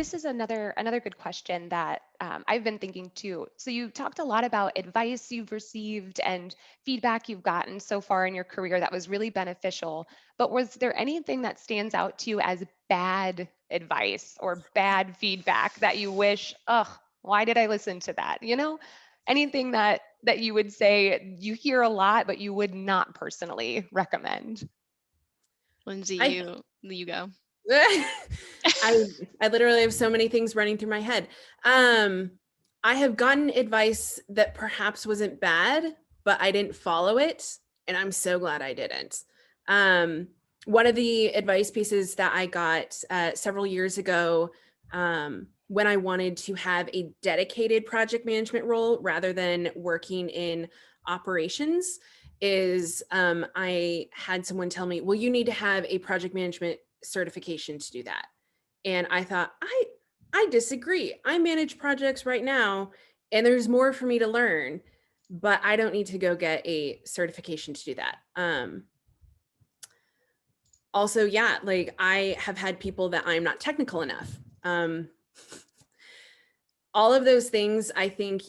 this is another good question that I've been thinking too. So you talked a lot about advice you've received and feedback you've gotten so far in your career that was really beneficial. But was there anything that stands out to you as bad advice or bad feedback that you wish, oh, why did I listen to that? Anything that you would say you hear a lot, but you would not personally recommend? Lindsay, I you go. I I literally have so many things running through my head. Um, I have gotten advice that perhaps wasn't bad, but I didn't follow it, and I'm so glad I didn't. Um, One of the advice pieces that I got several years ago, when I wanted to have a dedicated project management role rather than working in operations, is I had someone tell me, well, you need to have a project management certification to do that. And I thought, I disagree. I manage projects right now and there's more for me to learn, but I don't need to go get a certification to do that. Also, yeah, like I have had people that I'm not technical enough. All of those things, I think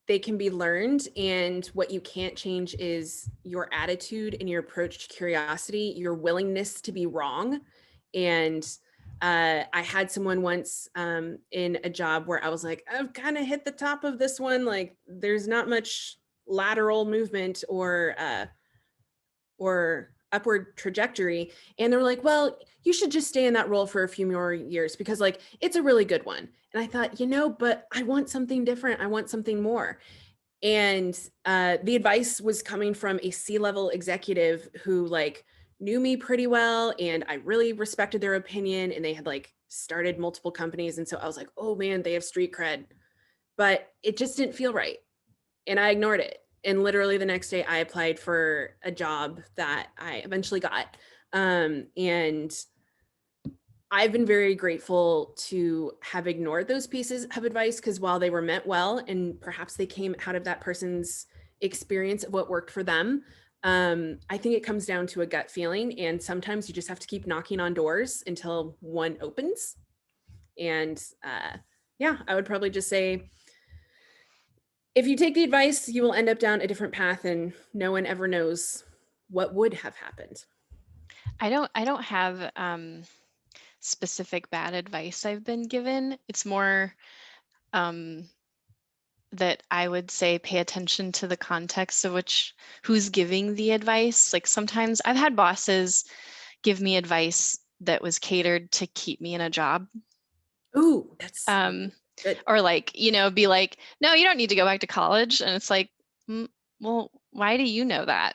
they can be learned. And what you can't change is your attitude and your approach to curiosity, your willingness to be wrong. And I had someone once in a job where I was like, I've kind of hit the top of this one. Like, there's not much lateral movement or upward trajectory. And they're like, well, you should just stay in that role for a few more years because like it's a really good one. And I thought, but I want something different. I want something more. And the advice was coming from a C-level executive who like knew me pretty well, and I really respected their opinion, and they had like started multiple companies. And so I was like, oh man, they have street cred, but it just didn't feel right. And I ignored it. And literally the next day I applied for a job that I eventually got. And I've been very grateful to have ignored those pieces of advice, because while they were meant well and perhaps they came out of that person's experience of what worked for them, I think it comes down to a gut feeling. And sometimes you just have to keep knocking on doors until one opens. And yeah, I would probably just say, if you take the advice, you will end up down a different path, and no one ever knows what would have happened. I don't have specific bad advice I've been given. It's more um, that I would say pay attention to the context of who's giving the advice. Like sometimes I've had bosses give me advice that was catered to keep me in a job. Ooh, that's good. Or like, be like, no, you don't need to go back to college. And it's like, well, why do you know that?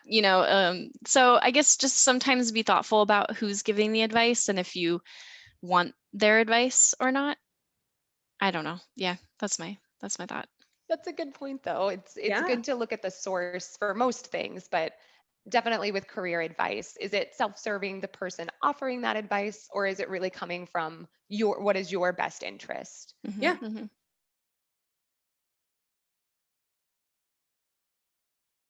So I guess just sometimes be thoughtful about who's giving the advice and if you want their advice or not. I don't know. Yeah, that's my thought. That's a good point, though. It's Yeah. good to look at the source for most things, but definitely with career advice, is it self-serving the person offering that advice, or is it really coming from what is your best interest? Mhm, Yeah. mhm.